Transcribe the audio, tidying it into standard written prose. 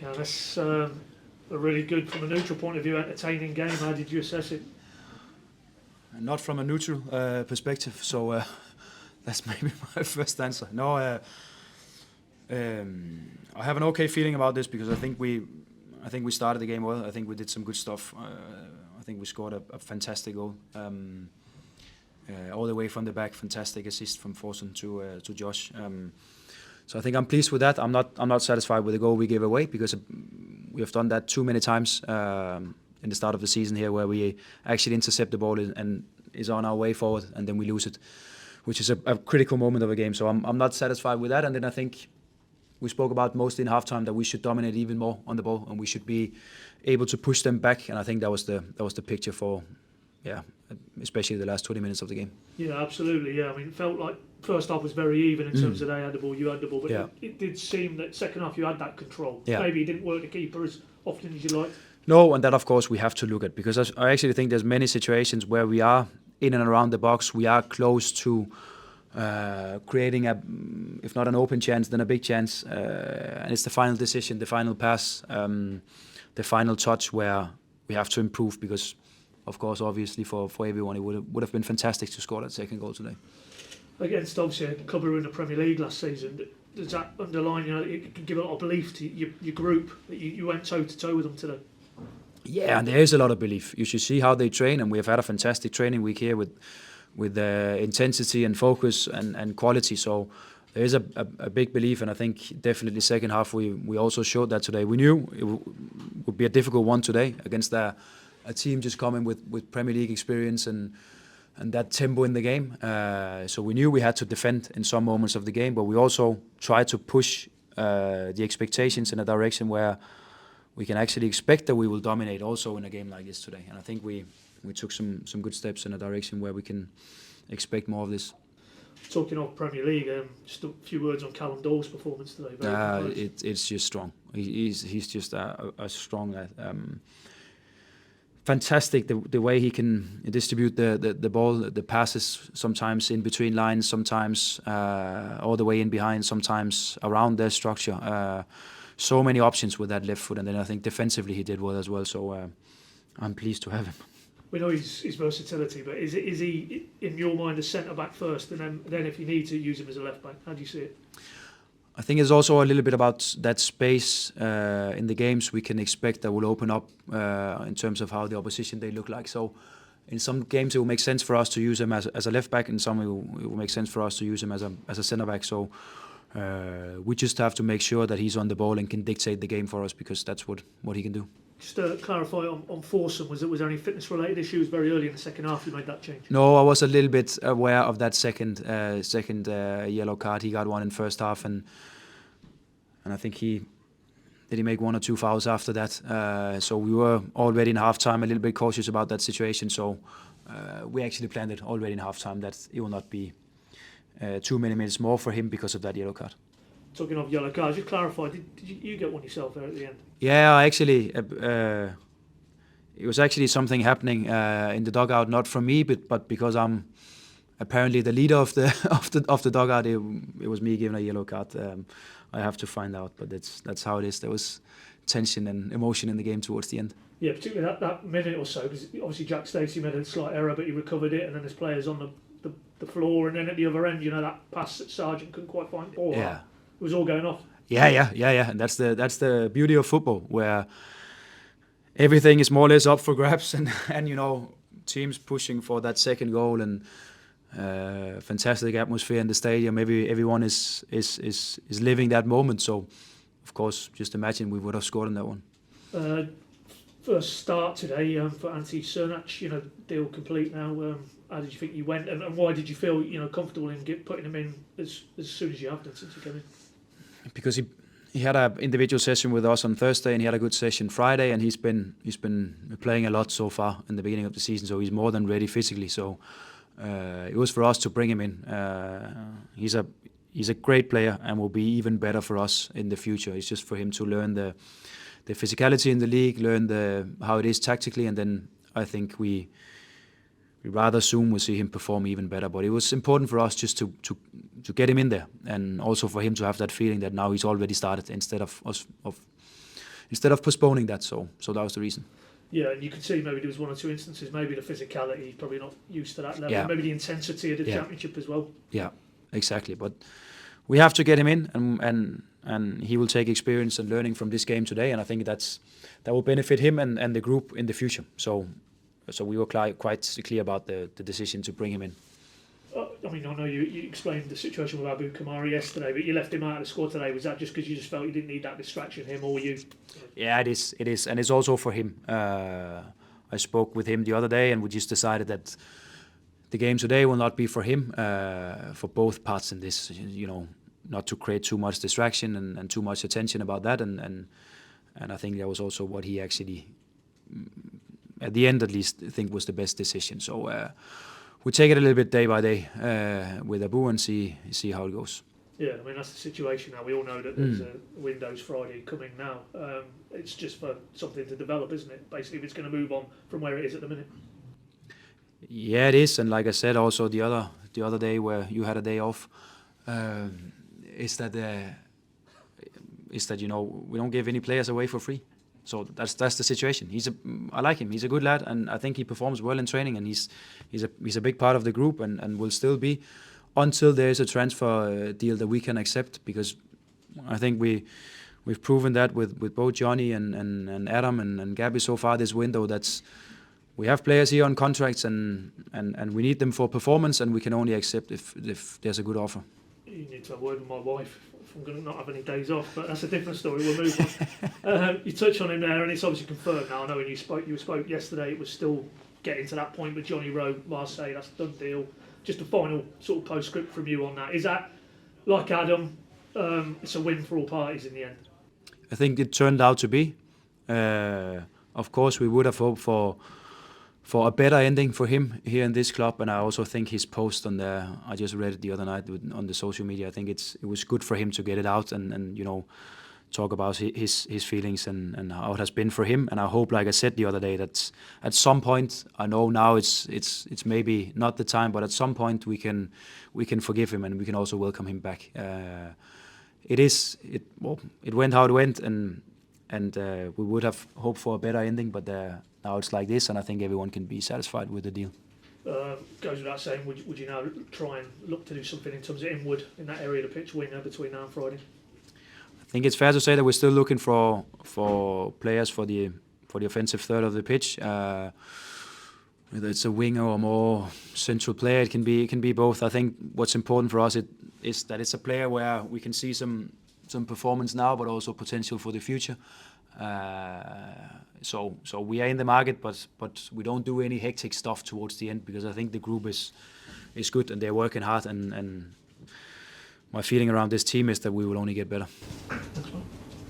Yeah, that's a really good, from a neutral point of view, entertaining game. How did you assess it? Not from a neutral perspective, so that's maybe my first answer. No, I have an okay feeling about this because I think we started the game well. I think we did some good stuff. I think we scored a fantastic goal. All the way from the back, fantastic assist from Forsen to Josh. So I think I'm pleased with that. I'm not satisfied with the goal we gave away because we have done that too many times in the start of the season here, where we actually intercept the ball and is on our way forward, and then we lose it, which is a critical moment of a game. So I'm not satisfied with that. And then I think we spoke about mostly in halftime that we should dominate even more on the ball and we should be able to push them back. And I think that was the picture for, especially the last 20 minutes of the game. Yeah, absolutely. Yeah, I mean, it felt like first half was very even in terms of they had the ball, you had the ball, but it did seem that second half you had that control. Yeah. Maybe it didn't work the keeper as often as you liked. No, and that of course we have to look at, because I actually think there's many situations where we are in and around the box, we are close to creating if not an open chance, then a big chance, and it's the final decision, the final pass, the final touch where we have to improve, because of course, obviously for everyone, it would have been fantastic to score that second goal today. Against obviously a club who were in the Premier League last season, does that underline, it can give a lot of belief to your group that you went toe to toe with them today? Yeah, and there is a lot of belief. You should see how they train, and we have had a fantastic training week here with intensity and focus and quality. So there is a big belief, and I think definitely second half we also showed that today. We knew it would be a difficult one today against a team just coming with Premier League experience and that tempo in the game. So we knew we had to defend in some moments of the game, but we also tried to push the expectations in a direction where we can actually expect that we will dominate also in a game like this today. And I think we took some good steps in a direction where we can expect more of this. Talking of Premier League, just a few words on Callum Dawes' performance today. It's just strong. He's just a strong lad. Fantastic the way he can distribute the ball, the passes, sometimes in between lines, sometimes all the way in behind, sometimes around their structure. So many options with that left foot, and then I think defensively he did well as well. So I'm pleased to have him. We know his versatility, but is he in your mind a centre back first, and then if you need to use him as a left back? How do you see it? I think it's also a little bit about that space in the games we can expect that will open up in terms of how the opposition they look like. So in some games it will make sense for us to use him as a left back, and some it will make sense for us to use him as a centre back. So we just have to make sure that he's on the ball and can dictate the game for us, because that's what he can do. Just to clarify on Forsen, was there any fitness related issues very early in the second half you made that change? No, I was a little bit aware of that second yellow card. He got one in first half, and I think he make one or two fouls after that. So we were already in halftime a little bit cautious about that situation. So we actually planned it already in halftime that it will not be too many minutes more for him because of that yellow card. Talking of yellow cards, just clarify, did you get one yourself there at the end? Yeah, actually, it was actually something happening in the dugout, not from me, but because I'm apparently the leader of the dugout. It was me giving a yellow card. I have to find out, but that's how it is. There was tension and emotion in the game towards the end. Yeah, particularly that minute or so, because obviously Jack Stacey made a slight error, but he recovered it, and then there's players on the floor, and then at the other end, that pass that Sargent couldn't quite find. It was all going off. Yeah. And that's the beauty of football, where everything is more or less up for grabs, and teams pushing for that second goal, and fantastic atmosphere in the stadium. Everyone is living that moment. So, of course, just imagine we would have scored in that one. First start today for Antti Cernac. Deal complete now. How did you think you went, and why did you feel comfortable in putting him in as soon as you have done since you came in? Because he had an individual session with us on Thursday, and he had a good session Friday, and he's been playing a lot so far in the beginning of the season, so he's more than ready physically. So it was for us to bring him in. He's a great player and will be even better for us in the future. It's just for him to learn the physicality in the league, learn how it is tactically, and then I think we rather soon will see him perform even better. But it was important for us just to get him in there, and also for him to have that feeling that now he's already started, instead of us instead of postponing that. So that was the reason. Yeah, and you could see maybe there was one or two instances, maybe the physicality, he's probably not used to that level, Yeah. maybe the intensity of the championship as well. Yeah, exactly. But we have to get him in, and he will take experience and learning from this game today, and I think that will benefit him and the group in the future. So we were quite clear about the decision to bring him in. I mean, I know you explained the situation with Abu Kamari yesterday, but you left him out of the squad today. Was that just because you just felt you didn't need that distraction, him or you? Yeah, it is, and it's also for him. I spoke with him the other day, and we just decided that the game today will not be for him, for both parts in this. You know, not to create too much distraction and too much attention about that, and I think that was also what he actually, at the end at least, think was the best decision. So we take it a little bit day by day with Abu and see how it goes. Yeah, I mean, that's the situation now. We all know that there's a Windows Friday coming now. It's just for something to develop, isn't it? Basically, if it's going to move on from where it is at the minute. Yeah, it is. And like I said, also the other day where you had a day off, is that you know, we don't give any players away for free. So that's the situation. I like him. He's a good lad, and I think he performs well in training. And he's a big part of the group, and will still be until there is a transfer deal that we can accept. Because I think we've proven that with both Johnny and Adam and Gabby so far this window. We have players here on contracts, and we need them for performance, and we can only accept if there's a good offer. You need to have a word with my wife. I'm going to not have any days off, but that's a different story. We'll move on. You touched on him there, and it's obviously confirmed now. I know when you spoke yesterday, it was still getting to that point with Johnny Rowe, Marseille. That's a done deal. Just a final sort of postscript from you on that. Is that, like Adam, it's a win for all parties in the end? I think it turned out to be. Of course, we would have hoped for a better ending for him here in this club, and I also think his post I just read it the other night on the social media. I think it was good for him to get it out and you know, talk about his feelings and how it has been for him. And I hope, like I said the other day, that at some point, I know now it's maybe not the time, but at some point we can forgive him, and we can also welcome him back. It went how it went, and we would have hoped for a better ending, but now it's like this, and I think everyone can be satisfied with the deal. Goes without saying, would you now try and look to do something in terms of inward in that area of the pitch, winger between now and Friday? I think it's fair to say that we're still looking for players for the offensive third of the pitch. Whether it's a winger or more central player, it can be both. I think what's important for us is that it's a player where we can see some performance now, but also potential for the future. So we are in the market, but we don't do any hectic stuff towards the end, because I think the group is good and they're working hard, and my feeling around this team is that we will only get better.